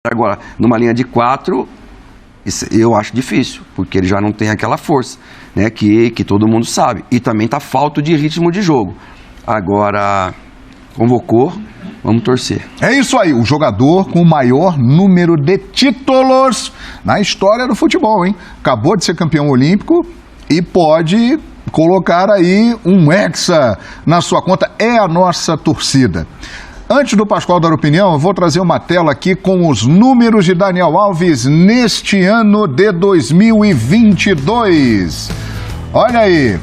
Agora, numa linha de 4, eu acho difícil, porque ele já não tem aquela força, né, que todo mundo sabe. E também está falta de ritmo de jogo. Agora, convocou, vamos torcer. É isso aí, o jogador com o maior número de títulos na história do futebol, hein? Acabou de ser campeão olímpico e pode colocar aí um hexa na sua conta. É a nossa torcida. Antes do Pascoal dar opinião, eu vou trazer uma tela aqui com os números de Daniel Alves neste ano de 2022. Olha aí,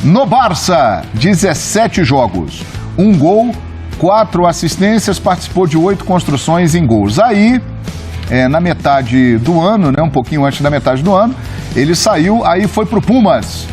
no Barça, 17 jogos, 1 gol, 4 assistências, participou de 8 construções em gols. Aí, na metade do ano, né, um pouquinho antes da metade do ano, ele saiu, aí foi pro Pumas.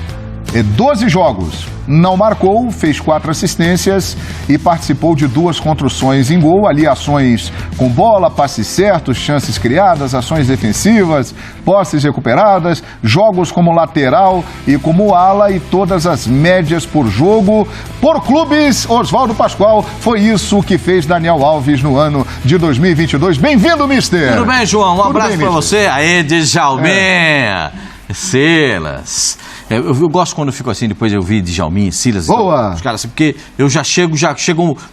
12 jogos, não marcou, fez 4 assistências e participou de 2 construções em gol, ali ações com bola, passes certos, chances criadas, ações defensivas, posses recuperadas, jogos como lateral e como ala e todas as médias por jogo. Por clubes, Oswaldo Pascoal, foi isso que fez Daniel Alves no ano de 2022. Bem-vindo, mister! Tudo bem, João? Um abraço pra você. Aê, Djalminha! Silas. Eu gosto quando eu fico assim, depois eu vi Djalminha, Silas. Boa! Os caras assim, porque eu já chego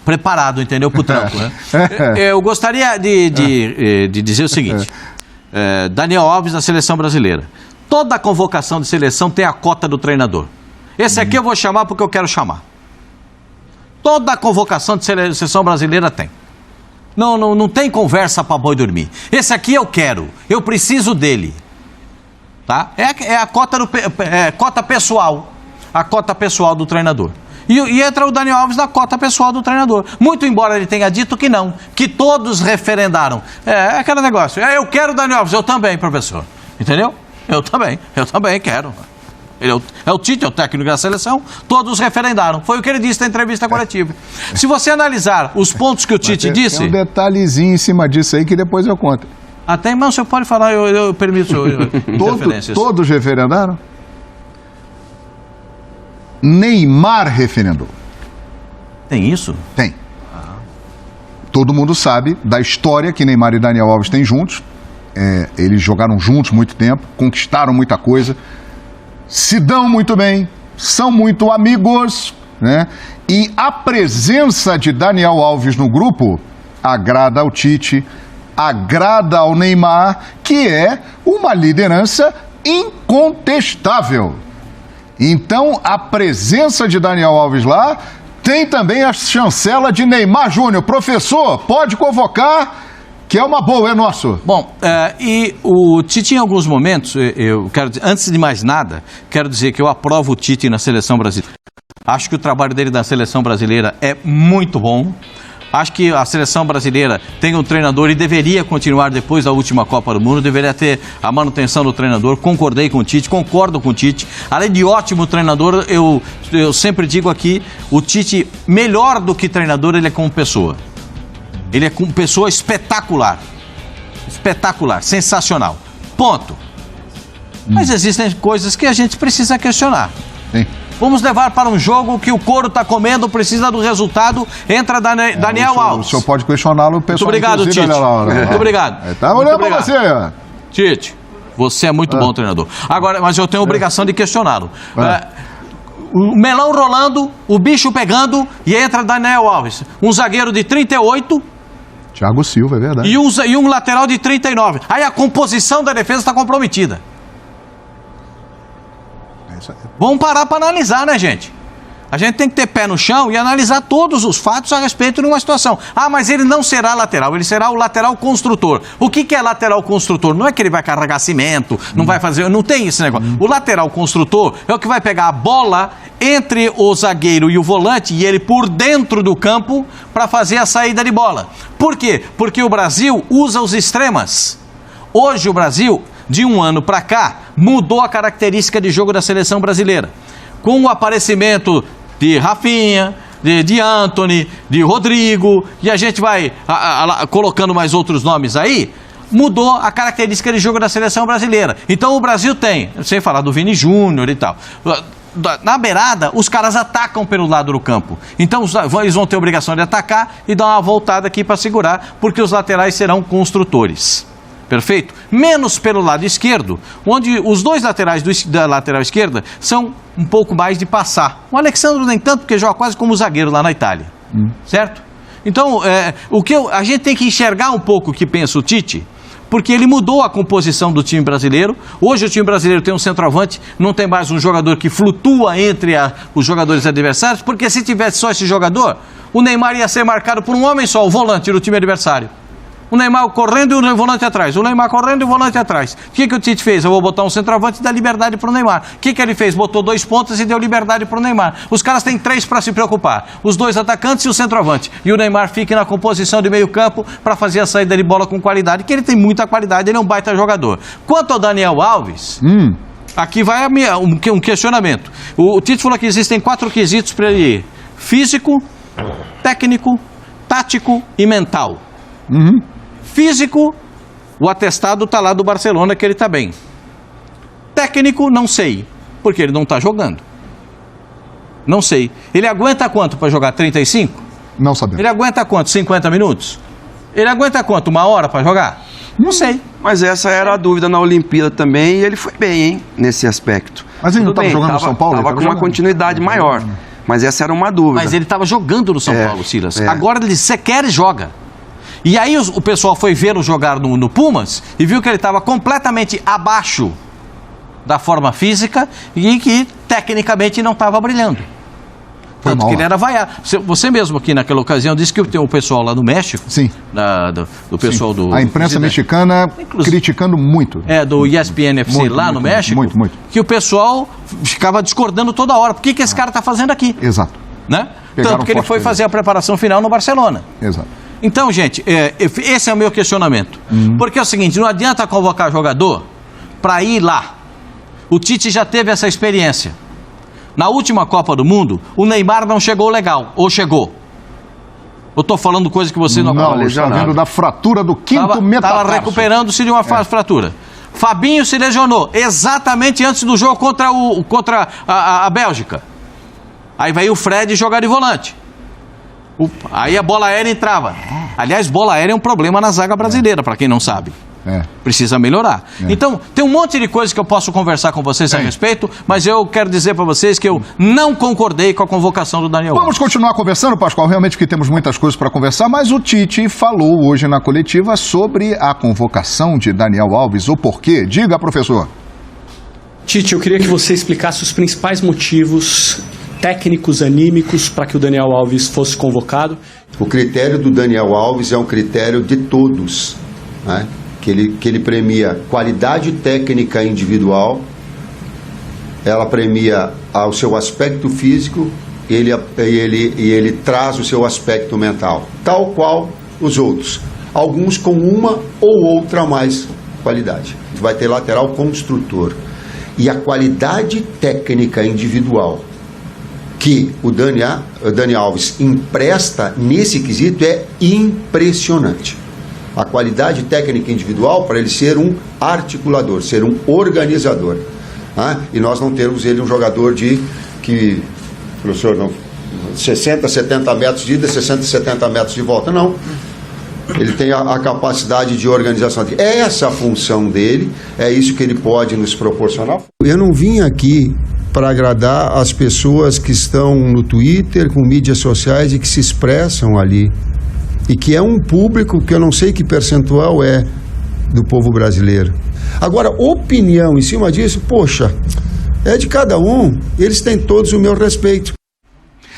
preparado, entendeu? Pro trampo, né? Eu gostaria de dizer o seguinte. Daniel Alves na seleção brasileira. Toda convocação de seleção tem a cota do treinador. Esse aqui eu vou chamar porque eu quero chamar. Toda convocação de seleção brasileira tem. Não tem conversa pra boi dormir. Esse aqui eu quero. Eu preciso dele. Tá? É a cota, cota pessoal. A cota pessoal do treinador. E entra o Daniel Alves na cota pessoal do treinador. Muito embora ele tenha dito que não. Que todos referendaram. É aquele negócio. Eu quero o Daniel Alves. Eu também, professor. Entendeu? Eu também quero. Ele é o Tite, é o técnico da seleção. Todos referendaram. Foi o que ele disse na entrevista coletiva. Se você analisar os pontos que o Tite disse... Tem um detalhezinho em cima disso aí que depois eu conto. Até, irmão, você pode falar, eu permito referências. Todos referendaram? Neymar referendou. Tem isso? Tem. Todo mundo sabe da história que Neymar e Daniel Alves têm juntos. Eles jogaram juntos muito tempo, conquistaram muita coisa, se dão muito bem, são muito amigos, né? E a presença de Daniel Alves no grupo agrada ao Tite, agrada ao Neymar, que é uma liderança incontestável. Então, a presença de Daniel Alves lá tem também a chancela de Neymar Júnior. Professor, pode convocar, que é uma boa, é nosso. Bom, e o Tite em alguns momentos, eu quero dizer, antes de mais nada, quero dizer que eu aprovo o Tite na seleção brasileira. Acho que o trabalho dele na seleção brasileira é muito bom. Acho que a seleção brasileira tem um treinador e deveria continuar depois da última Copa do Mundo, deveria ter a manutenção do treinador. Concordei com o Tite, concordo com o Tite. Além de ótimo treinador, eu sempre digo aqui, o Tite, melhor do que treinador, ele é como pessoa. Ele é como pessoa espetacular. Espetacular, sensacional. Ponto. Mas existem coisas que a gente precisa questionar. Sim. Vamos levar para um jogo que o couro está comendo, precisa do resultado, entra Daniel Alves. O senhor pode questioná-lo, pessoal. Muito obrigado, Tite. Muito obrigado. Tá olhando para você. Tite, você é muito bom treinador. Agora, mas eu tenho a obrigação de questioná-lo. O melão rolando, o bicho pegando e entra Daniel Alves. Um zagueiro de 38... Thiago Silva, é verdade. E um lateral de 39. Aí a composição da defesa está comprometida. Vamos parar para analisar, né, gente? A gente tem que ter pé no chão e analisar todos os fatos a respeito de uma situação. Ah, mas ele não será lateral, ele será o lateral construtor. O que é lateral construtor? Não é que ele vai carregar cimento, não vai fazer... Não tem esse negócio. O lateral construtor é o que vai pegar a bola entre o zagueiro e o volante e ele por dentro do campo para fazer a saída de bola. Por quê? Porque o Brasil usa os extremas. Hoje o Brasil, de um ano para cá, mudou a característica de jogo da seleção brasileira. Com o aparecimento de Rafinha, de Antony, de Rodrigo, e a gente vai colocando mais outros nomes aí, mudou a característica de jogo da seleção brasileira. Então o Brasil tem, sem falar do Vini Júnior e tal, na beirada, os caras atacam pelo lado do campo. Então, eles vão ter a obrigação de atacar e dar uma voltada aqui para segurar, porque os laterais serão construtores. Perfeito? Menos pelo lado esquerdo, onde os dois laterais da lateral esquerda são um pouco mais de passar. O Alexandre nem tanto, porque joga quase como zagueiro lá na Itália. Certo? Então, a gente tem que enxergar um pouco o que pensa o Tite, porque ele mudou a composição do time brasileiro. Hoje o time brasileiro tem um centroavante, não tem mais um jogador que flutua entre os jogadores adversários, porque se tivesse só esse jogador, o Neymar ia ser marcado por um homem só, o volante do time adversário. O Neymar correndo e o volante atrás. O Neymar correndo e o volante atrás. O que o Tite fez? Eu vou botar um centroavante e dar liberdade para o Neymar. O que ele fez? Botou 2 pontas e deu liberdade para o Neymar. Os caras têm 3 para se preocupar. Os 2 atacantes e o centroavante. E o Neymar fica na composição de meio campo para fazer a saída de bola com qualidade, que ele tem muita qualidade, ele é um baita jogador. Quanto ao Daniel Alves, aqui vai um questionamento. O Tite falou que existem 4 quesitos para ele ir: físico, técnico, tático e mental. Físico, o atestado está lá do Barcelona, que ele está bem. Técnico, não sei, porque ele não está jogando. Não sei. Ele aguenta quanto para jogar? 35? Não sabemos. Ele aguenta quanto? 50 minutos? Ele aguenta quanto? 1 hora para jogar? Não sei. Mas essa era a dúvida na Olimpíada também, e ele foi bem, hein, nesse aspecto. Mas ele não estava jogando no São Paulo? Estava com uma continuidade maior, mas essa era uma dúvida. Mas ele estava jogando no São Paulo, Silas. Agora ele sequer joga. E aí o pessoal foi vê-lo jogar no Pumas e viu que ele estava completamente abaixo da forma física e que tecnicamente não estava brilhando. Tanto que ele era vaiado. Você mesmo aqui naquela ocasião disse que tem o pessoal lá no México. Sim. Do pessoal do... A imprensa mexicana criticando muito. Do ESPN FC muito, lá no México. Muito. Que o pessoal ficava discordando toda hora. Por que esse cara está fazendo aqui? Exato. Né? Tanto que ele foi fazer a preparação final no Barcelona. Exato. Então, gente, esse é o meu questionamento. Porque é o seguinte, não adianta convocar jogador para ir lá. O Tite já teve essa experiência. Na última Copa do Mundo, o Neymar não chegou legal, ou chegou? Eu estou falando coisa que você não... Não, está vendo da fratura do quinto metatarso. Estava recuperando-se de uma fratura. Fabinho se lesionou exatamente antes do jogo contra a Bélgica. Aí veio o Fred jogar de volante. Aí a bola aérea entrava. Aliás, bola aérea é um problema na zaga brasileira, para quem não sabe. Precisa melhorar. Então, tem um monte de coisas que eu posso conversar com vocês a respeito, mas eu quero dizer para vocês que eu não concordei com a convocação do Daniel Alves. Vamos continuar conversando, Pascoal, realmente que temos muitas coisas para conversar, mas o Tite falou hoje na coletiva sobre a convocação de Daniel Alves, o porquê. Diga, professor. Tite, eu queria que você explicasse os principais motivos técnicos, anímicos, para que o Daniel Alves fosse convocado. O critério do Daniel Alves é um critério de todos, né? Que ele premia qualidade técnica individual, ela premia o seu aspecto físico e ele traz o seu aspecto mental, tal qual os outros, alguns com uma ou outra mais qualidade. Vai ter lateral construtor. E a qualidade técnica individual que o Dani Alves empresta nesse quesito é impressionante. A qualidade técnica individual para ele ser um articulador, ser um organizador. E nós não temos ele um jogador professor, não, 60, 70 metros de ida, 60, 70 metros de volta. Não. Ele tem a capacidade de organização. É essa a função dele, é isso que ele pode nos proporcionar. Eu não vim aqui para agradar as pessoas que estão no Twitter, com mídias sociais e que se expressam ali. E que é um público que eu não sei que percentual é do povo brasileiro. Agora, opinião em cima disso, poxa, é de cada um, eles têm todos o meu respeito.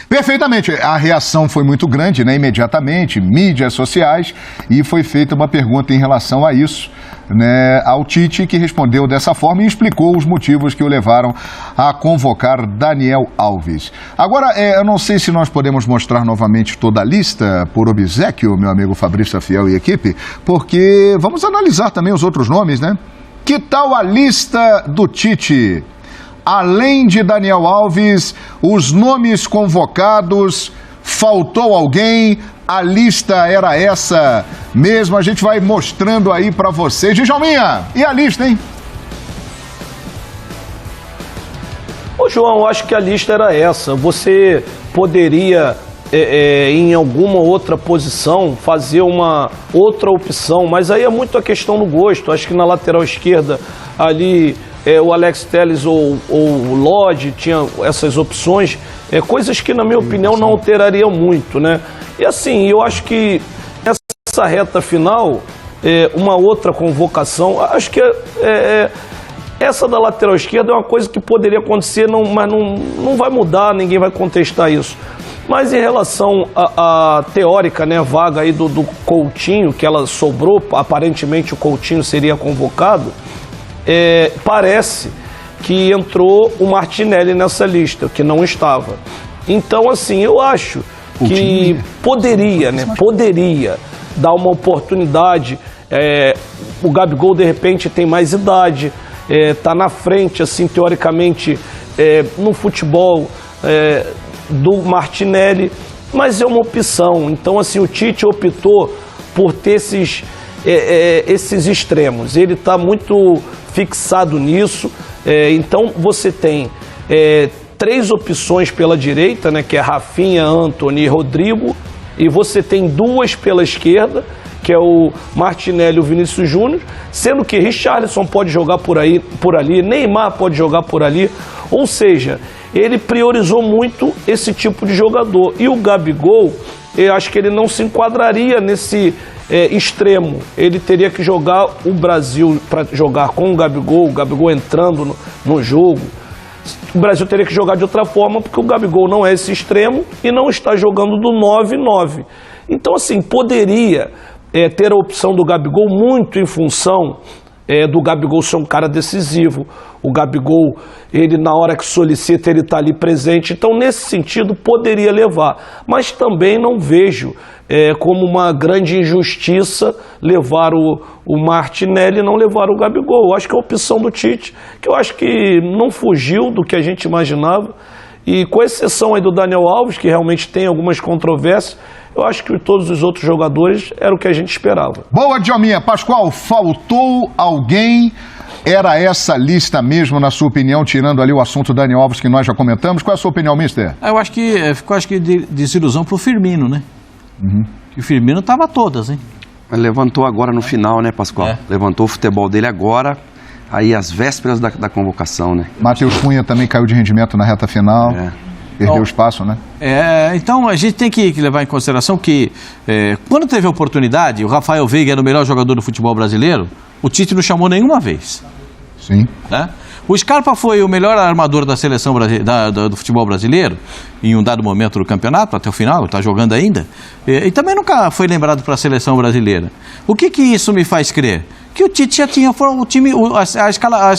Perfeitamente, a reação foi muito grande, né, imediatamente, mídias sociais, e foi feita uma pergunta em relação a isso, né, ao Tite, que respondeu dessa forma e explicou os motivos que o levaram a convocar Daniel Alves. Agora, eu não sei se nós podemos mostrar novamente toda a lista por obséquio, meu amigo Fabrício Fiel e equipe, porque vamos analisar também os outros nomes, né? Que tal a lista do Tite? Além de Daniel Alves, os nomes convocados, faltou alguém? A lista era essa mesmo, a gente vai mostrando aí para vocês. Djalminha, e a lista, hein? Ô Ô João, acho que a lista era essa. Você poderia, em alguma outra posição, fazer uma outra opção, mas aí é muito a questão do gosto. Acho que na lateral esquerda, ali, o Alex Telles ou o Lodge tinha essas opções, coisas que, na minha opinião, não alterariam muito, né? E assim, eu acho que essa reta final, uma outra convocação, acho que essa da lateral esquerda é uma coisa que poderia acontecer, mas não vai mudar, ninguém vai contestar isso. Mas em relação à teórica, né, vaga aí do Coutinho, que ela sobrou, aparentemente o Coutinho seria convocado, parece que entrou o Martinelli nessa lista, que não estava. Então, assim, eu acho que poderia dar uma oportunidade. O Gabigol, de repente, tem mais idade, está na frente, assim, teoricamente, no futebol do Martinelli, mas é uma opção. Então, assim, o Tite optou por ter esses extremos. Ele está muito fixado nisso. Então, você tem 3 opções pela direita, né, que é Rafinha, Antony e Rodrigo, e você tem 2 pela esquerda, que é o Martinelli e o Vinícius Júnior, sendo que Richarlison pode jogar por ali, Neymar pode jogar por ali, ou seja, ele priorizou muito esse tipo de jogador. E o Gabigol, eu acho que ele não se enquadraria nesse extremo. Ele teria que jogar o Brasil para jogar com o Gabigol entrando no jogo. O Brasil teria que jogar de outra forma, porque o Gabigol não é esse extremo e não está jogando do 9-9. Então, assim, poderia ter a opção do Gabigol muito em função do Gabigol ser um cara decisivo. O Gabigol, ele na hora que solicita, ele está ali presente. Então, nesse sentido, poderia levar. Mas também não vejo como uma grande injustiça levar o Martinelli e não levar o Gabigol. Eu acho que é a opção do Tite, que eu acho que não fugiu do que a gente imaginava. E com exceção aí do Daniel Alves, que realmente tem algumas controvérsias, eu acho que todos os outros jogadores era o que a gente esperava. Boa, Djalminha. Pascoal, faltou alguém? Era essa lista mesmo, na sua opinião, tirando ali o assunto Daniel Alves que nós já comentamos? Qual é a sua opinião, mister? Eu acho que ficou desilusão pro Firmino, né? Que o Firmino tava todas, hein? Mas levantou agora no final, né, Pascoal? Levantou o futebol dele agora, aí às vésperas da convocação, né? Matheus Cunha também caiu de rendimento na reta final. Perdeu espaço, né? Então a gente tem que levar em consideração que quando teve a oportunidade, o Rafael Veiga era o melhor jogador do futebol brasileiro, o Tite não chamou nenhuma vez. Sim. Né? O Scarpa foi o melhor armador da seleção do futebol brasileiro em um dado momento do campeonato, até o final, está jogando ainda, e também nunca foi lembrado para a seleção brasileira. O que isso me faz crer? Que o Tite já tinha o time,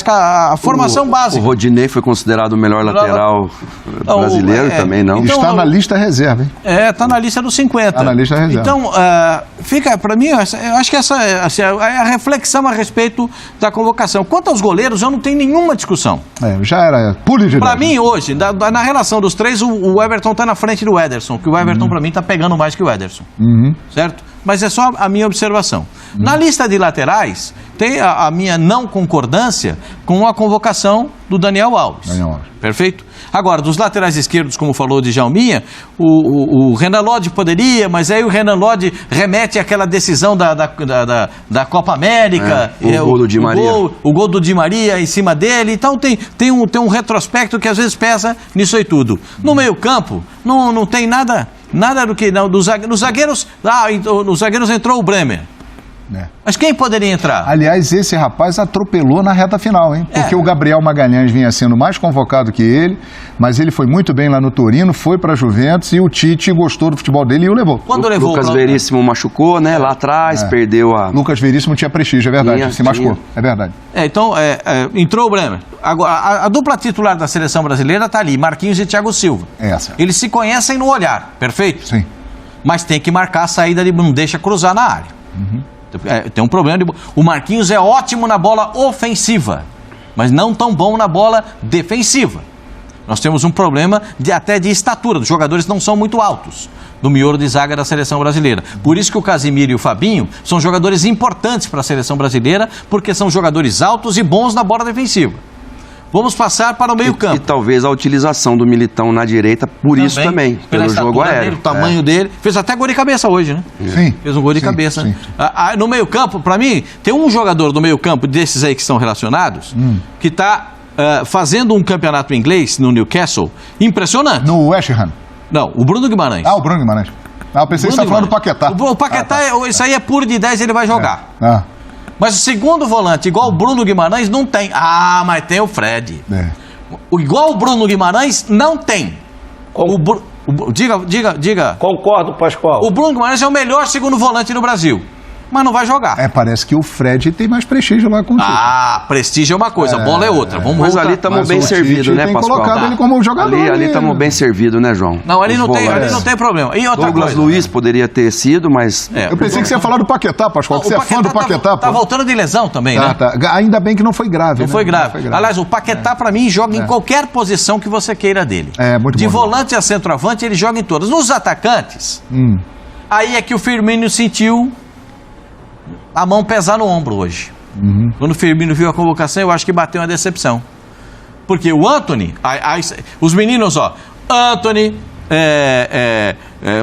a formação básica. O Rodinei foi considerado o melhor lateral brasileiro também, não? Então, está na lista reserva, hein? Está na lista dos 50. Está na lista reserva. Então, fica, para mim, eu acho que essa é a reflexão a respeito da convocação. Quanto aos goleiros, eu não tenho nenhuma discussão. Já era pule de Para mim, hoje, na relação dos 3, o Everton está na frente do Ederson, que o Everton, para mim, está pegando mais que o Ederson. Certo? Mas é só a minha observação. Na lista de laterais, tem a minha não concordância com a convocação do Daniel Alves. Perfeito? Agora, dos laterais esquerdos, como falou de Djalminha, o Renan Lodge poderia, mas aí o Renan Lodge remete àquela decisão da Copa América. O gol do Di Maria. O gol do Di Maria em cima dele. Então tem um retrospecto que às vezes pesa nisso aí tudo. No meio campo, não tem nada do que... Nos zagueiros, nos zagueiros entrou o Bremer. Mas quem poderia entrar? Aliás, esse rapaz atropelou na reta final, hein? Porque o Gabriel Magalhães vinha sendo mais convocado que ele, mas ele foi muito bem lá no Torino, foi para a Juventus e o Tite gostou do futebol dele e o levou. Quando levou Lucas Veríssimo machucou, né? Lá atrás, perdeu a... Lucas Veríssimo tinha prestígio, é verdade, se machucou, é verdade. Então, entrou o Bremer. Agora, a dupla titular da seleção brasileira está ali, Marquinhos e Thiago Silva. Eles se conhecem no olhar, perfeito? Sim. Mas tem que marcar a saída, não deixa cruzar na área. Tem um problema. O Marquinhos é ótimo na bola ofensiva, mas não tão bom na bola defensiva. Nós temos um problema até de estatura. Os jogadores não são muito altos no miolo de zaga da seleção brasileira. Por isso que o Casimiro e o Fabinho são jogadores importantes para a seleção brasileira, porque são jogadores altos e bons na bola defensiva. Vamos passar para o meio-campo. E talvez a utilização do Militão na direita, por isso também, pela pelo jogo estatura aéreo. dele, o tamanho dele. Fez até gol de cabeça hoje, né? Sim. Fez um gol de cabeça. Sim. Né? No meio-campo, para mim, tem um jogador do meio-campo desses aí que estão relacionados, que está fazendo um campeonato inglês no Newcastle impressionante. No West Ham. Não, o Bruno Guimarães. Ah, o Bruno Guimarães. Ah, eu pensei que você estava falando do Paquetá. O Paquetá, isso aí é puro de 10, ele vai jogar. Ah, Mas o segundo volante, igual o Bruno Guimarães, não tem. Ah, mas tem o Fred. Igual o Bruno Guimarães, não tem. Diga. Concordo, Pascoal. O Bruno Guimarães é o melhor segundo volante do Brasil, mas não vai jogar. parece que o Fred tem mais prestígio lá contigo. Ah, prestígio é uma coisa, a bola é outra. Vamos Mas voltar. ali estamos Mas bem o servidos, Tite né, tem Pascoal? colocado ele como jogador. Ali estamos bem servidos, né, João? Não, ali Os não volantes. tem problema. E outra Douglas coisa. Luiz poderia ter sido, mas... Eu pensei que você ia falar do Paquetá, Pascoal, que você é fã do Paquetá. Tá voltando de lesão também, né? Ainda bem que não foi grave. Não foi grave. Aliás, o Paquetá, pra mim, joga em qualquer posição que você queira dele. Muito de bom. volante a centroavante, ele joga em todas. Nos atacantes, aí é que o Firmino sentiu a mão pesar no ombro hoje. Quando o Firmino viu a convocação, eu acho que bateu uma decepção. Porque o Antony, os meninos, Antony,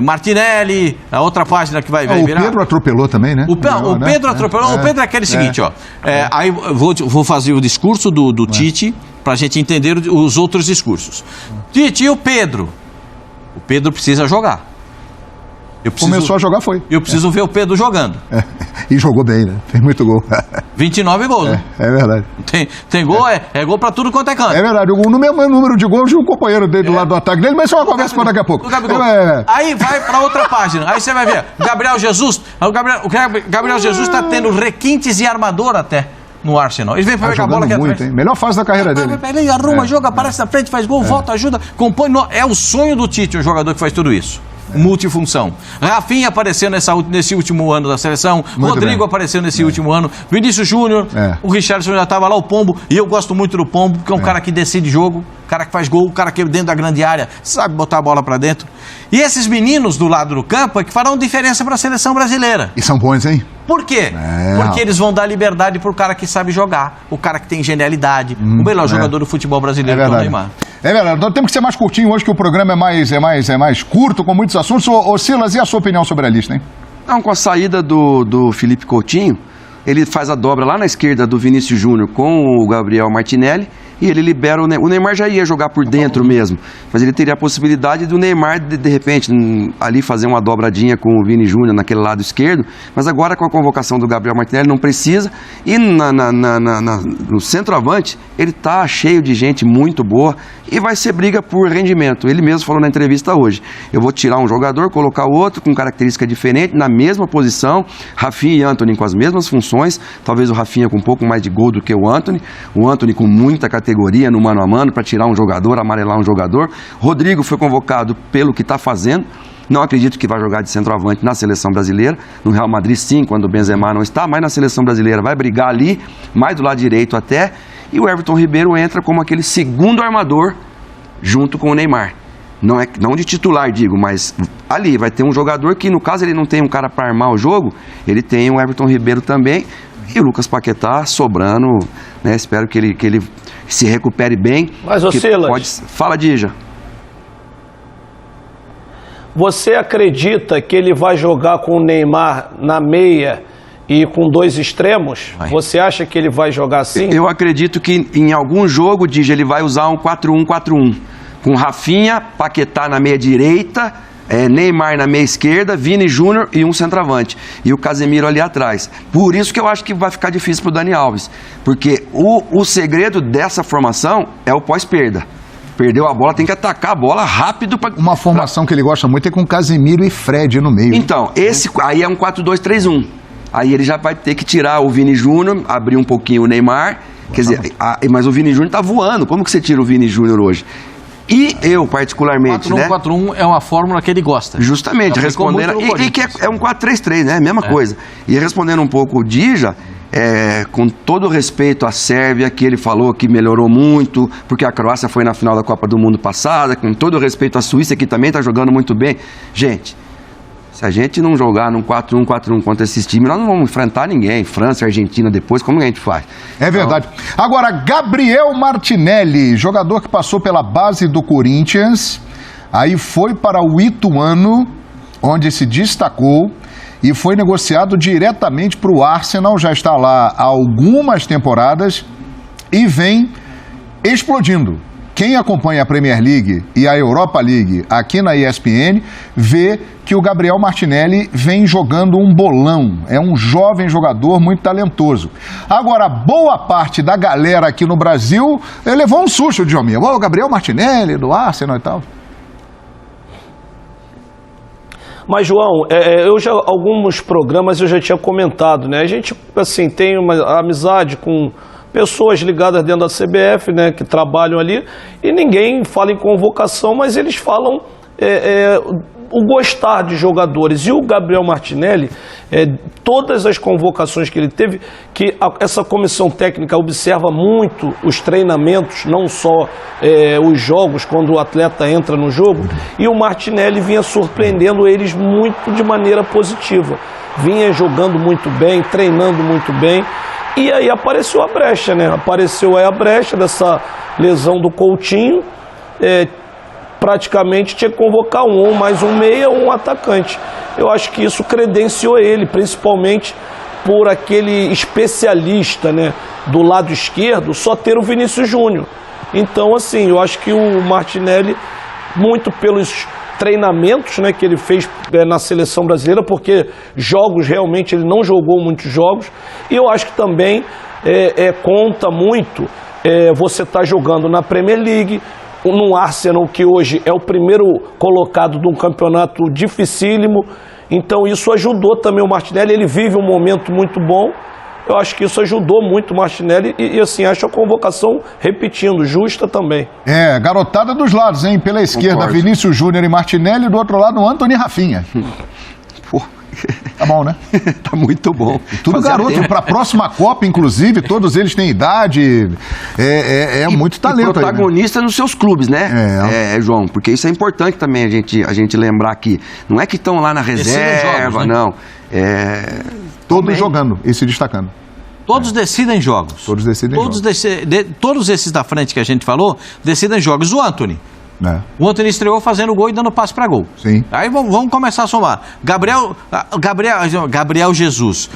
Martinelli, a outra página que vai virar. O Pedro atropelou também, né? O Pedro atropelou. O Pedro é aquele seguinte, aí eu vou fazer o discurso do Tite pra gente entender os outros discursos. Tite e o Pedro. O Pedro precisa jogar. Começou a jogar, foi. Eu preciso ver o Pedro jogando. E jogou bem, né? Fez muito gol. 29 gols, né? É verdade. Tem gol, é gol pra tudo quanto é canto. É verdade. No mesmo número de gols de um companheiro dele do lado do ataque dele, mas isso é uma conversa para daqui a pouco. Aí vai pra outra página. Aí você vai ver. Gabriel Jesus. O Gabriel Jesus tá tendo requintes e armador até no Arsenal. Ele vem pra pegar a bola aqui muito, atrás. hein? Melhor fase da carreira dele. Ele arruma, joga, aparece na frente, faz gol, volta, ajuda, compõe. É o sonho do Tite, um jogador que faz tudo isso. Multifunção. Rafinha apareceu nesse último ano da seleção. Muito Rodrigo bem. apareceu nesse último ano. Vinícius Júnior. O Richarlison já estava lá, o Pombo. E eu gosto muito do Pombo, porque é um cara que decide jogo, cara que faz gol, cara que dentro da grande área sabe botar a bola para dentro. E esses meninos do lado do campo é que farão diferença para a seleção brasileira. E são bons, hein? Por quê? Porque eles vão dar liberdade pro cara que sabe jogar, o cara que tem genialidade, o melhor jogador do futebol brasileiro, que é o Neymar. É verdade. Nós temos que ser mais curtinho hoje, que o programa é mais curto, com muitos assuntos. Ô Silas, e a sua opinião sobre a lista, hein? Não, com a saída do Felipe Coutinho, ele faz a dobra lá na esquerda do Vinícius Júnior com o Gabriel Martinelli e ele libera o Neymar. O Neymar já ia jogar por dentro mesmo, mas ele teria a possibilidade do Neymar, de repente, ali fazer uma dobradinha com o Vini Júnior naquele lado esquerdo, mas agora com a convocação do Gabriel Martinelli não precisa. E no centroavante, ele tá cheio de gente muito boa e vai ser briga por rendimento. Ele mesmo falou na entrevista hoje, eu vou tirar um jogador, colocar outro com característica diferente, na mesma posição, Rafinha e Antony com as mesmas funções, talvez o Rafinha com um pouco mais de gol do que o Antony com muita categoria no mano a mano para tirar um jogador, amarelar um jogador. Rodrigo foi convocado pelo que está fazendo. Não acredito que vai jogar de centroavante na seleção brasileira. No Real Madrid sim, quando o Benzema não está, mas na seleção brasileira vai brigar ali, mais do lado direito até. E o Everton Ribeiro entra como aquele segundo armador junto com o Neymar. Não de titular, digo, mas ali vai ter um jogador que, no caso, ele não tem um cara para armar o jogo, ele tem o Everton Ribeiro também. E o Lucas Paquetá sobrando, né? Espero que ele se recupere bem. Mas, ô Silas... Fala, Dija. Você acredita que ele vai jogar com o Neymar na meia e com dois extremos? Vai. Você acha que ele vai jogar assim? Eu acredito que em algum jogo, Dija, ele vai usar um 4-1-4-1. Com Rafinha, Paquetá na meia direita, Neymar na meia esquerda, Vini Júnior e um centroavante. E o Casemiro ali atrás. Por isso que eu acho que vai ficar difícil para o Dani Alves. Porque o segredo dessa formação é o pós-perda. Perdeu a bola, tem que atacar a bola rápido. Uma formação que ele gosta muito é com Casemiro e Fred no meio. Então, esse aí é um 4-2-3-1. Aí ele já vai ter que tirar o Vini Júnior, abrir um pouquinho o Neymar. Quer dizer, mas o Vini Júnior tá voando. Como que você tira o Vini Júnior hoje? E eu, particularmente, 4-1-4-1 é uma fórmula que ele gosta. Justamente, respondendo... E que é um 4-3-3, né? Mesma coisa. E respondendo um pouco o Dija, com todo o respeito à Sérvia, que ele falou que melhorou muito, porque a Croácia foi na final da Copa do Mundo passada, com todo o respeito à Suíça, que também está jogando muito bem. Gente, Se a gente não jogar num 4-1, 4-1 contra esses times, nós não vamos enfrentar ninguém. França, Argentina depois, como a gente faz? É verdade. Agora, Gabriel Martinelli, jogador que passou pela base do Corinthians, aí foi para o Ituano, onde se destacou e foi negociado diretamente para o Arsenal, já está lá há algumas temporadas e vem explodindo. Quem acompanha a Premier League e a Europa League aqui na ESPN vê que o Gabriel Martinelli vem jogando um bolão. É um jovem jogador muito talentoso. Agora, boa parte da galera aqui no Brasil levou um susto, Djalminha. O Gabriel Martinelli do Arsenal e tal. Mas, João, alguns programas eu já tinha comentado, né? A gente, assim, tem uma amizade com pessoas ligadas dentro da CBF, né, que trabalham ali, e ninguém fala em convocação, mas eles falam o gostar de jogadores. E o Gabriel Martinelli, todas as convocações que ele teve, que essa comissão técnica observa muito os treinamentos, não só os jogos, quando o atleta entra no jogo, e o Martinelli vinha surpreendendo eles muito de maneira positiva. Vinha jogando muito bem, treinando muito bem. E aí apareceu a brecha, né? Apareceu aí a brecha dessa lesão do Coutinho. Praticamente tinha que convocar ou mais um meia ou um atacante. Eu acho que isso credenciou ele, principalmente por aquele especialista, né, do lado esquerdo, só ter o Vinícius Júnior. Então, assim, eu acho que o Martinelli, muito pelos treinamentos, né, que ele fez na seleção brasileira, porque jogos realmente ele não jogou muitos jogos, e eu acho que também conta muito você estar jogando na Premier League, no Arsenal, que hoje é o primeiro colocado de um campeonato dificílimo. Então isso ajudou também o Martinelli. Ele vive um momento muito bom. Eu acho que isso ajudou muito o Martinelli e assim, acho a convocação, repetindo, justa também. Garotada dos lados, hein? Pela esquerda, Concordo. Vinícius Júnior e Martinelli, do outro lado, Antony e Rafinha. Pô, Tá bom, né? tá muito bom. Tudo Fazia garoto, tempo. para a próxima Copa, inclusive, todos eles têm idade, muito talento E protagonista nos seus clubes, né? João, porque isso é importante também a gente lembrar aqui. Não é que estão lá na reserva, jogos, né? não. Todos também. jogando e se destacando. Todos decidem jogos. Todos decidem jogos. Todos esses da frente que a gente falou, decidem jogos. O Antony. O Antony estreou fazendo gol e dando passe para gol. Sim. Aí vamos começar a somar. Gabriel Jesus.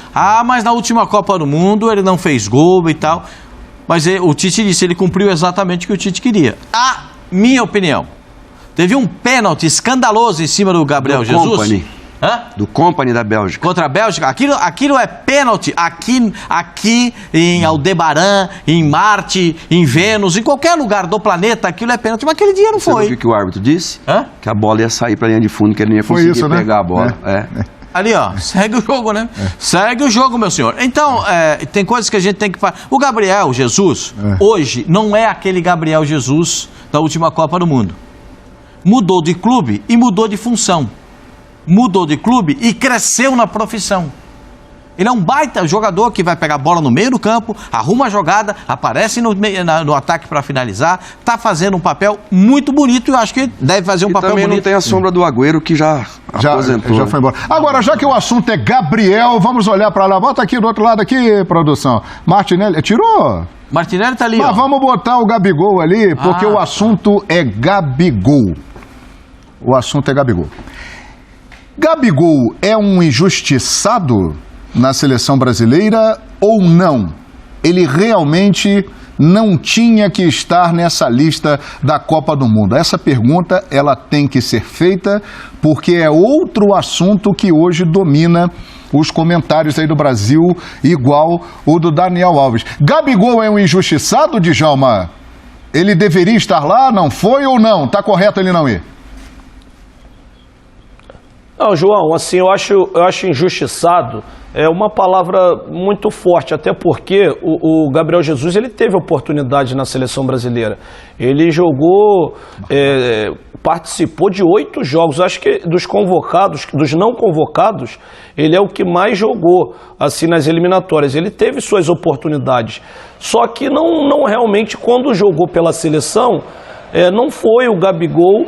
Mas na última Copa do Mundo ele não fez gol e tal. Mas o Tite disse, ele cumpriu exatamente o que o Tite queria. A minha opinião. Teve um pênalti escandaloso em cima do Gabriel Jesus. Company. Do Company da Bélgica. Contra a Bélgica, aquilo é pênalti aqui em Aldebaran, em Marte, em Vênus, em qualquer lugar do planeta, aquilo é pênalti, mas aquele dia não Você foi. viu o que o árbitro disse? Hã? Que a bola ia sair pra linha de fundo, que ele não ia Foi conseguir isso, né? pegar a bola. Ali, ó, segue o jogo, né? Segue o jogo, meu senhor. Então, tem coisas que a gente tem que fazer. O Gabriel Jesus, hoje, não é aquele Gabriel Jesus da última Copa do Mundo. Mudou de clube e mudou de função. Mudou de clube e cresceu na profissão. Ele é um baita jogador que vai pegar a bola no meio do campo, arruma a jogada, aparece no ataque para finalizar, está fazendo um papel muito bonito e eu acho que deve fazer um E papel também bonito. não tem a sombra do Agüero, que já aposentou. Já foi embora. Agora, já que o assunto é Gabriel, vamos olhar para lá. Bota aqui do outro lado aqui, produção. Martinelli, tirou? Martinelli tá ali, Mas ó. vamos botar o Gabigol ali, porque o assunto é Gabigol. O assunto é Gabigol. Gabigol é um injustiçado na seleção brasileira ou não? Ele realmente não tinha que estar nessa lista da Copa do Mundo? Essa pergunta ela tem que ser feita porque é outro assunto que hoje domina os comentários aí do Brasil, igual o do Daniel Alves. Gabigol é um injustiçado, Djalma? Ele deveria estar lá, não foi ou não? Tá correto ele não ir? Não, João, assim, eu acho injustiçado é uma palavra muito forte, até porque o Gabriel Jesus ele teve oportunidade na seleção brasileira. Ele jogou, participou de 8 jogos. Acho que dos convocados, dos não convocados, ele é o que mais jogou assim nas eliminatórias. Ele teve suas oportunidades, só que não realmente quando jogou pela seleção, não foi o Gabigol.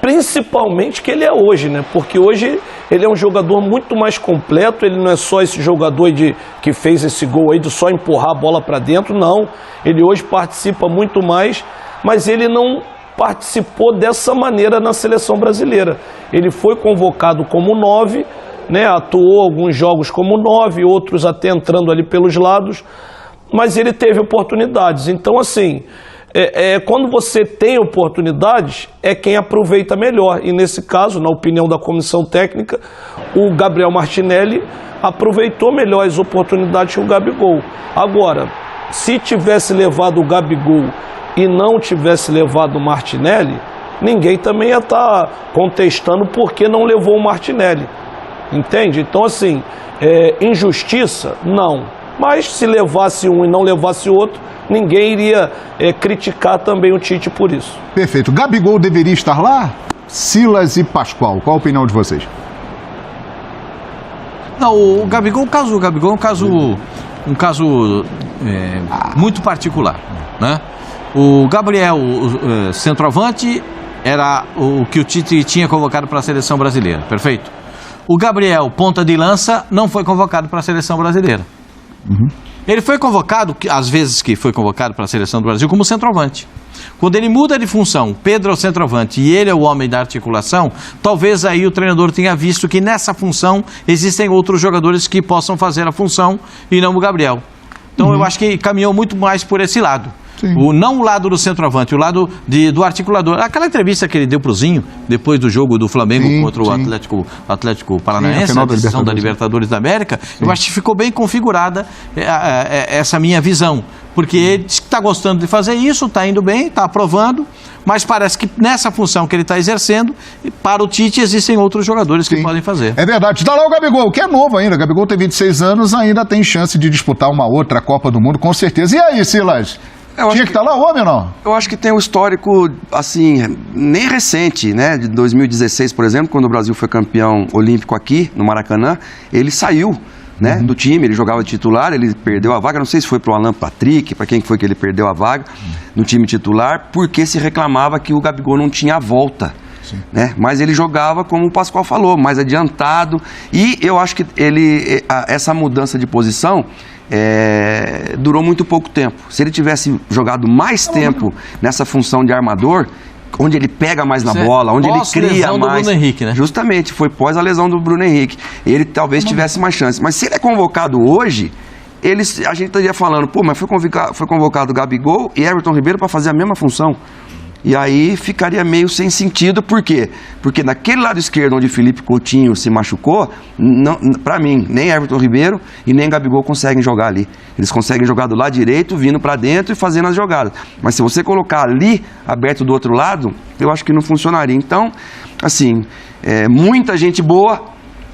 principalmente que ele é hoje, né? Porque hoje ele é um jogador muito mais completo, ele não é só esse jogador que fez esse gol aí de só empurrar a bola para dentro, não. Ele hoje participa muito mais, mas ele não participou dessa maneira na seleção brasileira. Ele foi convocado como 9, né? Atuou alguns jogos como 9, outros até entrando ali pelos lados, mas ele teve oportunidades. Então, assim, quando você tem oportunidades, é quem aproveita melhor. E nesse caso, na opinião da comissão técnica, o Gabriel Martinelli aproveitou melhor as oportunidades que o Gabigol. Agora, se tivesse levado o Gabigol e não tivesse levado o Martinelli, ninguém também ia estar contestando por que não levou o Martinelli. Entende? Então, assim, injustiça? Não. Mas se levasse um e não levasse outro, ninguém iria criticar também o Tite por isso. Perfeito. Gabigol deveria estar lá? Silas e Pascoal, qual a opinião de vocês? Não, o Gabigol é um caso muito particular, né? O Gabriel, centroavante, era o que o Tite tinha convocado para a seleção brasileira, perfeito? O Gabriel, ponta de lança, não foi convocado para a seleção brasileira. Ele foi convocado, às vezes que foi convocado para a seleção do Brasil, como centroavante. Quando ele muda de função, Pedro é o centroavante e ele é o homem da articulação, talvez aí o treinador tenha visto que nessa função existem outros jogadores que possam fazer a função e não o Gabriel. Então eu acho que caminhou muito mais por esse lado. Não o lado do centroavante, o lado do articulador. Aquela entrevista que ele deu pro Zinho, depois do jogo do Flamengo contra o Atlético Paranaense, na decisão da Libertadores da América, eu acho que ficou bem configurada essa minha visão. Porque ele está gostando de fazer isso, está indo bem, está aprovando, mas parece que nessa função que ele está exercendo, para o Tite existem outros jogadores que podem fazer. É verdade. Está lá o Gabigol, que é novo ainda. O Gabigol tem 26 anos, ainda tem chance de disputar uma outra Copa do Mundo, com certeza. E aí, Silas? Tinha que estar lá, homem ou não? Eu acho que tem um histórico, assim, nem recente, né? De 2016, por exemplo, quando o Brasil foi campeão olímpico aqui, no Maracanã, ele saiu, né, do time, ele jogava titular, ele perdeu a vaga, não sei se foi para o Alan Patrick, para quem foi que ele perdeu a vaga no time titular, porque se reclamava que o Gabigol não tinha a volta. Né? Mas ele jogava, como o Pascoal falou, mais adiantado, e eu acho que essa mudança de posição durou muito pouco tempo. Se ele tivesse jogado mais tempo nessa função de armador, onde ele pega mais na bola, onde ele cria mais. Do Bruno Henrique, né? Justamente, foi pós a lesão do Bruno Henrique. Ele talvez tivesse mais chance. Mas se ele é convocado hoje, a gente estaria falando, pô, mas foi convocado Gabigol e Everton Ribeiro para fazer a mesma função. E aí ficaria meio sem sentido, por quê? Porque naquele lado esquerdo onde Felipe Coutinho se machucou, para mim, nem Everton Ribeiro e nem Gabigol conseguem jogar ali. Eles conseguem jogar do lado direito, vindo para dentro e fazendo as jogadas. Mas se você colocar ali, aberto do outro lado, eu acho que não funcionaria. Então, assim, muita gente boa,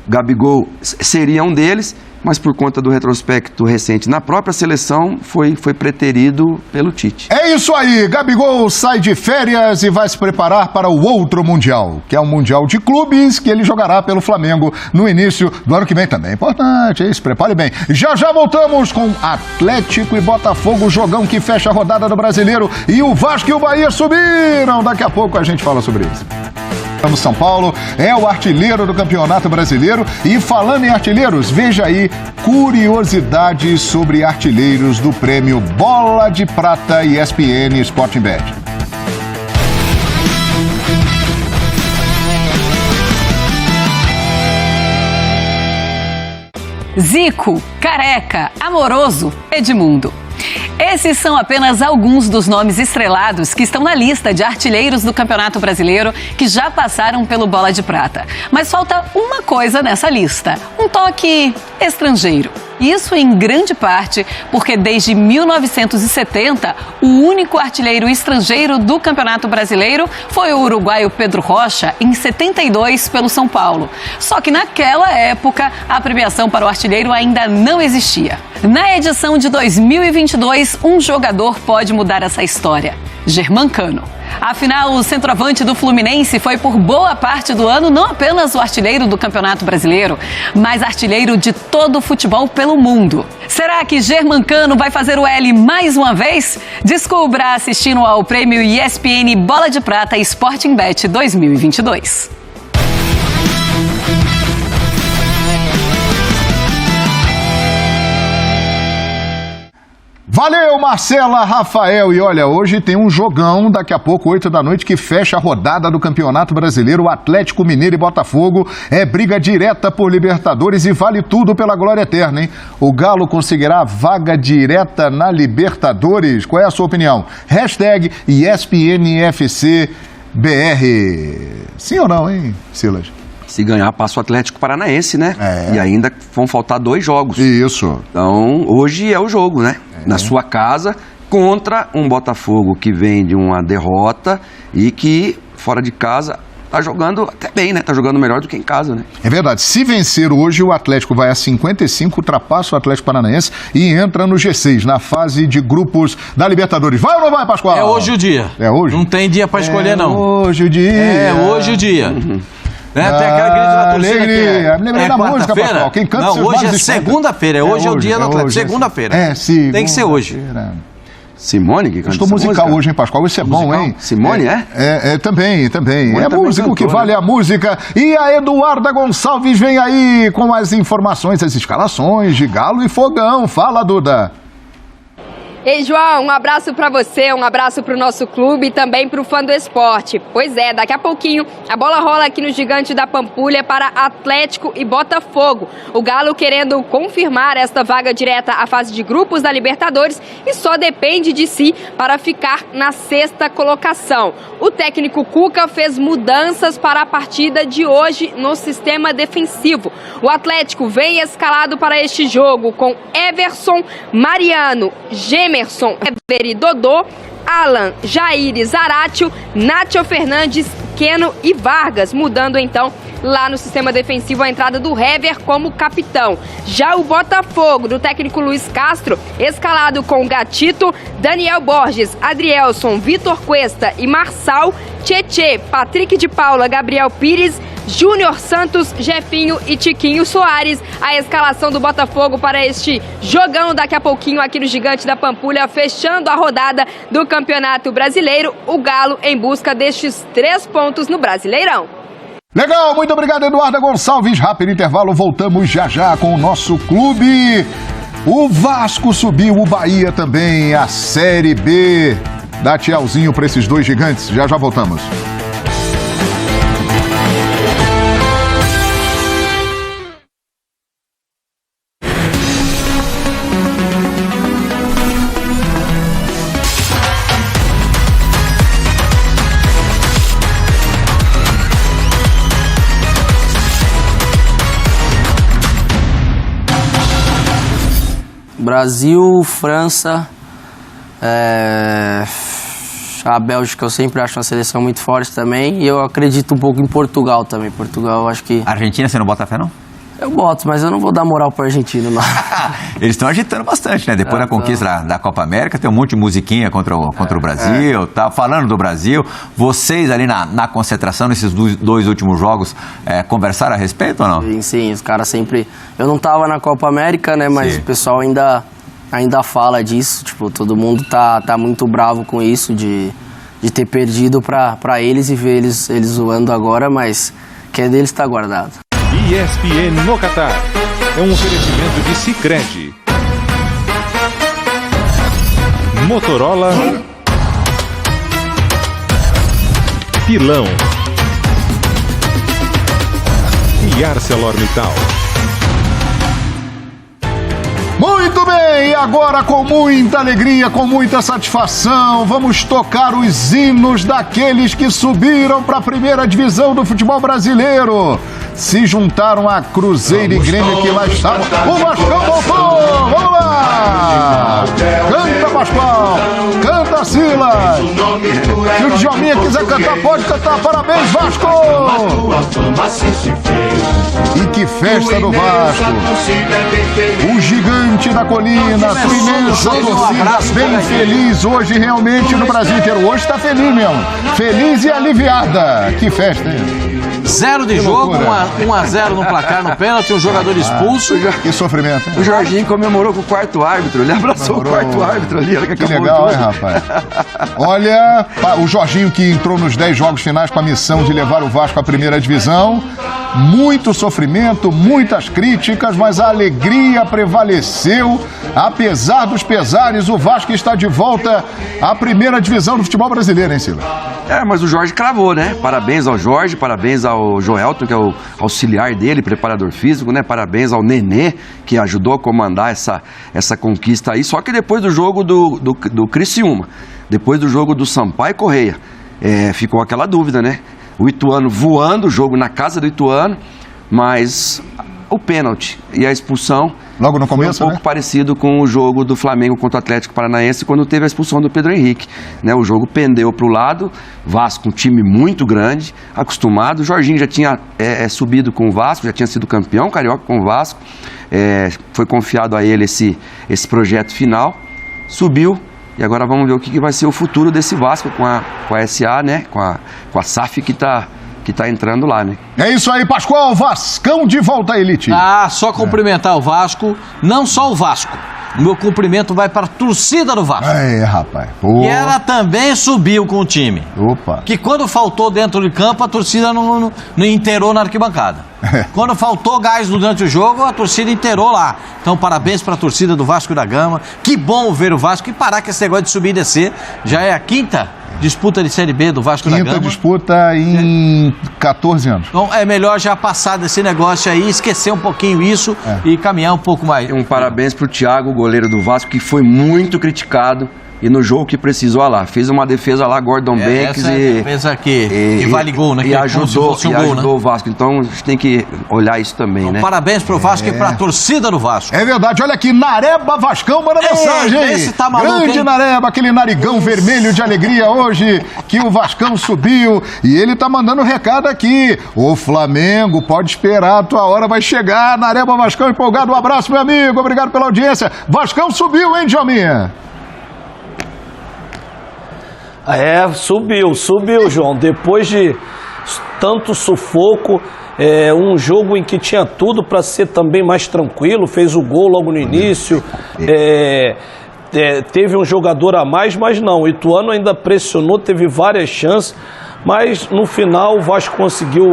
Gabigol seria um deles, mas por conta do retrospecto recente na própria seleção, foi preterido pelo Tite. É isso aí, Gabigol sai de férias e vai se preparar para o outro Mundial, que é o Mundial de Clubes, que ele jogará pelo Flamengo no início do ano que vem também. Importante, isso, prepare bem. Já voltamos com Atlético e Botafogo, jogão que fecha a rodada do Brasileiro, e o Vasco e o Bahia subiram. Daqui a pouco a gente fala sobre isso. São Paulo é o artilheiro do Campeonato Brasileiro, e falando em artilheiros, veja aí curiosidades sobre artilheiros do prêmio Bola de Prata ESPN Sporting Bet. Zico, Careca, Amoroso, Edmundo. Esses são apenas alguns dos nomes estrelados que estão na lista de artilheiros do Campeonato Brasileiro que já passaram pelo Bola de Prata. Mas falta uma coisa nessa lista: um toque estrangeiro. Isso em grande parte porque desde 1970, o único artilheiro estrangeiro do Campeonato Brasileiro foi o uruguaio Pedro Rocha, em 72 pelo São Paulo. Só que naquela época, a premiação para o artilheiro ainda não existia. Na edição de 2022, um jogador pode mudar essa história: Germancano. Afinal, o centroavante do Fluminense foi por boa parte do ano não apenas o artilheiro do Campeonato Brasileiro, mas artilheiro de todo o futebol pelo mundo. Será que Germancano vai fazer o L mais uma vez? Descubra assistindo ao prêmio ESPN Bola de Prata Sporting Bet 2022. Valeu, Marcela, Rafael. E olha, hoje tem um jogão, daqui a pouco, 8 da noite, que fecha a rodada do Campeonato Brasileiro. O Atlético Mineiro e Botafogo é briga direta por Libertadores e vale tudo pela glória eterna, hein? O Galo conseguirá a vaga direta na Libertadores? Qual é a sua opinião? Hashtag ESPNFCBR. Sim ou não, hein, Silas? Se ganhar, passa o Atlético Paranaense, né? E ainda vão faltar 2 jogos. Isso. Então, hoje é o jogo, né? Na sua casa, contra um Botafogo que vem de uma derrota e que, fora de casa, tá jogando até bem, né? Tá jogando melhor do que em casa, né? É verdade. Se vencer hoje, o Atlético vai a 55, ultrapassa o Atlético Paranaense e entra no G6, na fase de grupos da Libertadores. Vai ou não vai, Pascoal? É hoje o dia. É hoje? Não tem dia pra escolher, não. Hoje o dia. É hoje o dia. Né? Tem aquela grito da torcida alegria. Me lembrei da música, Pascoal. Quem canta não, seus hoje é males segunda-feira. Hoje é o dia do Atlético. Segunda-feira. Tem que ser hoje. Simone que canta. Estou musical hoje, hein, Pascoal? Isso é musical? Bom, hein? Simone, também. É músico cantora, que vale a música. E a Eduarda Gonçalves vem aí com as informações, as escalações de Galo e Fogão. Fala, Duda. Ei, João, um abraço pra você, um abraço pro nosso clube e também pro fã do esporte. Pois é, daqui a pouquinho a bola rola aqui no Gigante da Pampulha para Atlético e Botafogo. O Galo querendo confirmar esta vaga direta à fase de grupos da Libertadores e só depende de si para ficar na 6ª colocação. O técnico Cuca fez mudanças para a partida de hoje no sistema defensivo. O Atlético vem escalado para este jogo com Everson, Mariano, Emerson, Ever e Dodô, Alan, Jair e Zaratio, Nátio Fernandes, Keno e Vargas, mudando então lá no sistema defensivo a entrada do Hever como capitão. Já o Botafogo, do técnico Luiz Castro, escalado com Gatito, Daniel Borges, Adrielson, Vitor Cuesta e Marçal, Tietê, Patrick de Paula, Gabriel Pires, Júnior Santos, Jefinho e Tiquinho Soares. A escalação do Botafogo para este jogão daqui a pouquinho aqui no Gigante da Pampulha, fechando a rodada do Campeonato Brasileiro. O Galo em busca destes 3 pontos no Brasileirão. Legal, muito obrigado, Eduarda Gonçalves. Rápido intervalo, voltamos já com o nosso clube. O Vasco subiu, o Bahia também, a Série B. Dá tchauzinho para esses 2 gigantes, já voltamos. Brasil, França, a Bélgica eu sempre acho uma seleção muito forte também, e eu acredito um pouco em Portugal também. Portugal, eu acho que... Argentina, você não bota fé, não? Eu boto, mas eu não vou dar moral pro argentino, não. Eles estão agitando bastante, né? Depois da conquista da Copa América, tem um monte de musiquinha contra o Brasil, tá? Falando do Brasil, vocês ali na concentração, nesses 2 últimos jogos, conversaram a respeito ou não? Sim, os caras sempre... Eu não tava na Copa América, né? Mas o pessoal ainda fala disso, tipo, todo mundo tá muito bravo com isso, de ter perdido pra eles e ver eles zoando agora, mas que é deles tá guardado. ESPN no Catar. É um oferecimento de Sicredi, Motorola, Pilão e ArcelorMittal. Muito bem, e agora com muita alegria, com muita satisfação, vamos tocar os hinos daqueles que subiram para a 1ª divisão do futebol brasileiro. Se juntaram a Cruzeiro e Grêmio que lá estavam. O Vascão voltou! Vamos lá! Canta, Pascoal! Canta, Silas! Se o Djalminha quiser cantar, pode cantar. Parabéns, Vasco! E que festa do Vasco! O gigante da colina, sua imensa torcida, bem feliz hoje realmente no Brasil inteiro. Hoje está feliz mesmo. Feliz e aliviada. Que festa, hein? 0 de jogo, 1-0 no placar no pênalti, um jogador expulso. Que sofrimento, hein? O Jorginho comemorou com o quarto árbitro, ele abraçou o quarto árbitro ali. Que legal, hein, rapaz? Olha, o Jorginho que entrou nos 10 jogos finais com a missão de levar o Vasco à primeira divisão. Muito sofrimento, muitas críticas, mas a alegria prevaleceu. Apesar dos pesares, o Vasco está de volta à primeira divisão do futebol brasileiro, hein, Silas? Mas o Jorge cravou, né? Parabéns ao Jorge, parabéns ao Joelton, que é o auxiliar dele, preparador físico, né? Parabéns ao Nenê, que ajudou a comandar essa conquista aí. Só que depois do jogo do Criciúma, depois do jogo do Sampaio Correia, ficou aquela dúvida, né? O Ituano voando, o jogo na casa do Ituano, mas o pênalti e a expulsão logo no começo, foi um pouco parecido com o jogo do Flamengo contra o Atlético Paranaense, quando teve a expulsão do Pedro Henrique, né? O jogo pendeu para o lado, Vasco, um time muito grande, acostumado. O Jorginho já tinha subido com o Vasco, já tinha sido campeão carioca com o Vasco, foi confiado a ele esse projeto final, subiu. E agora vamos ver o que vai ser o futuro desse Vasco com a SA, né? Com a SAF que tá entrando lá, né? É isso aí, Pascoal. Vascão de volta à elite. Só cumprimentar o Vasco, não só o Vasco. O meu cumprimento vai para a torcida do Vasco. Rapaz. E ela também subiu com o time. Opa. Que quando faltou dentro de campo, a torcida não inteirou na arquibancada. Quando faltou gás durante o jogo, a torcida inteirou lá. Então, parabéns para a torcida do Vasco da Gama. Que bom ver o Vasco e parar com esse negócio de subir e descer. Já é a quinta disputa de Série B do Vasco da Gama. Quinta disputa em 14 anos. Então é melhor já passar desse negócio aí, esquecer um pouquinho isso e caminhar um pouco mais. Um parabéns pro Thiago, o goleiro do Vasco, que foi muito criticado. E no jogo que precisou, lá, fez uma defesa lá, Gordon Banks, defesa que vale gol, né? E ajudou o Vasco. Então a gente tem que olhar isso também, né? Parabéns pro Vasco e pra torcida do Vasco. É verdade, olha aqui, Nareba Vascão, manda mensagem. Esse tá maluco, grande hein? Nareba, aquele narigão vermelho de alegria hoje, que o Vascão subiu. E ele tá mandando um recado aqui. O Flamengo pode esperar, a tua hora vai chegar. Nareba Vascão empolgado, um abraço, meu amigo, obrigado pela audiência. Vascão subiu, hein, Djalminha? Subiu, João. Depois de tanto sufoco, um jogo em que tinha tudo para ser também mais tranquilo, fez o gol logo no início, teve um jogador a mais, mas não, o Ituano ainda pressionou, teve várias chances, mas no final o Vasco conseguiu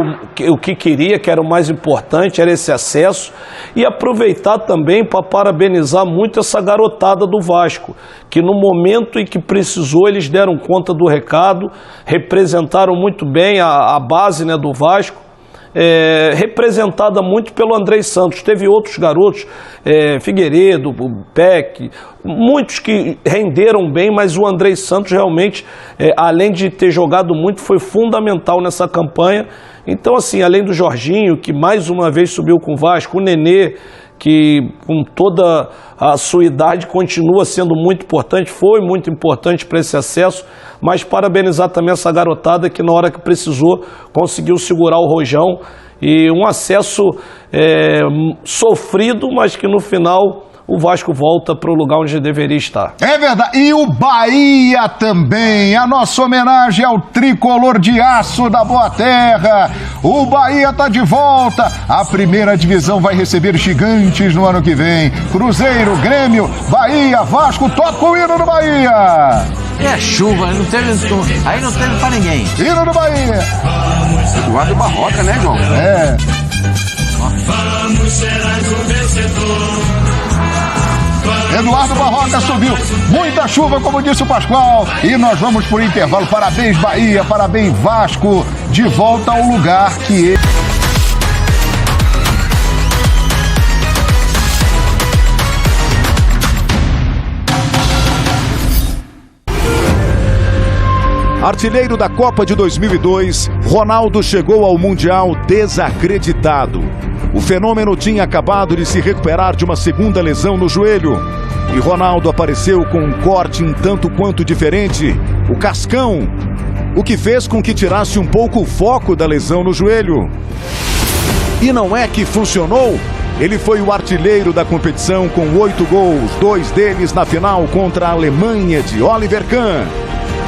o que queria, que era o mais importante, era esse acesso, e aproveitar também para parabenizar muito essa garotada do Vasco, que no momento em que precisou eles deram conta do recado, representaram muito bem a base, né, do Vasco, representada muito pelo Andrei Santos. Teve outros garotos, Figueiredo, o Peck, muitos que renderam bem, mas o Andrei Santos realmente, além de ter jogado muito, foi fundamental nessa campanha. Então, assim, além do Jorginho, que mais uma vez subiu com o Vasco, o Nenê, que com toda a sua idade continua sendo muito importante, foi muito importante para esse acesso, mas parabenizar também essa garotada que na hora que precisou conseguiu segurar o rojão, e um acesso sofrido, mas que no final o Vasco volta para o lugar onde deveria estar. É verdade. E o Bahia também. A nossa homenagem ao tricolor de aço da Boa Terra. O Bahia está de volta. A primeira divisão vai receber gigantes no ano que vem. Cruzeiro, Grêmio, Bahia, Vasco. Toca o hino do Bahia. Chuva, aí não teve para ninguém. Hino do Bahia. Eduardo Barroca, né, João? Vamos, serás o vencedor. Eduardo Barroca subiu. Muita chuva, como disse o Pascoal. E nós vamos por intervalo. Parabéns, Bahia. Parabéns, Vasco. De volta ao lugar que ele... Artilheiro da Copa de 2002, Ronaldo chegou ao Mundial desacreditado. O fenômeno tinha acabado de se recuperar de uma segunda lesão no joelho. E Ronaldo apareceu com um corte um tanto quanto diferente, o cascão, o que fez com que tirasse um pouco o foco da lesão no joelho. E não é que funcionou? Ele foi o artilheiro da competição com 8 gols, 2 deles na final contra a Alemanha de Oliver Kahn.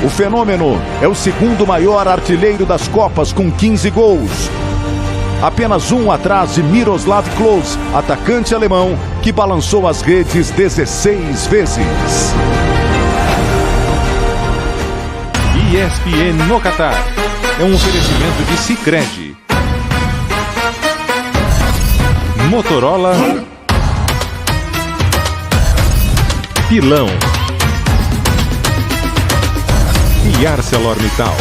O fenômeno é o segundo maior artilheiro das Copas com 15 gols. apenas um atrás de Miroslav Klose, atacante alemão que balançou as redes 16 vezes. ESPN no Catar. É um oferecimento de Sicredi. Motorola. Pilão. E ArcelorMittal.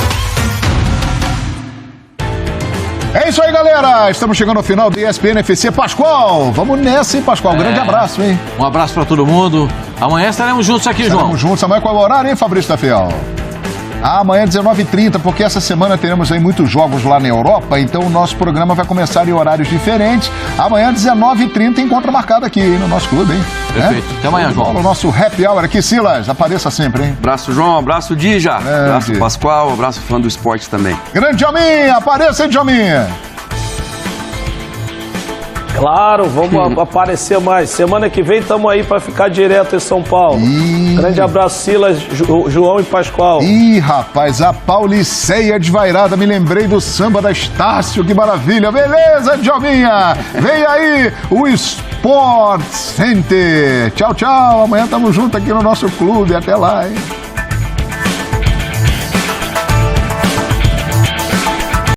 É isso aí, galera. Estamos chegando ao final do ESPN FC. Pascoal, vamos nessa, hein, Pascoal? Grande abraço, hein? Um abraço pra todo mundo. Amanhã estaremos juntos aqui, João. Estaremos juntos. Amanhã qual é o horário, hein, Fabrício da Fiel? Amanhã 19h30, porque essa semana teremos aí muitos jogos lá na Europa, então o nosso programa vai começar em horários diferentes. Amanhã 19h30, encontro marcado aqui no nosso clube, hein? Perfeito. Até amanhã, João. O nosso happy hour aqui, Silas, apareça sempre, hein? Abraço, João, abraço, Dija, abraço, Pascoal, abraço, fã do esporte também. Grande Djalminha, apareça, hein, Djalminha? Claro, vamos aparecer mais. Semana que vem estamos aí para ficar direto em São Paulo. Grande abraço, Silas, João e Pascoal. Ih, rapaz, a Pauliceia desvairada, me lembrei do samba da Estácio, que maravilha. Beleza, Djalminha? Vem aí o Sport Center. Tchau, tchau. Amanhã estamos juntos aqui no nosso clube. Até lá, hein?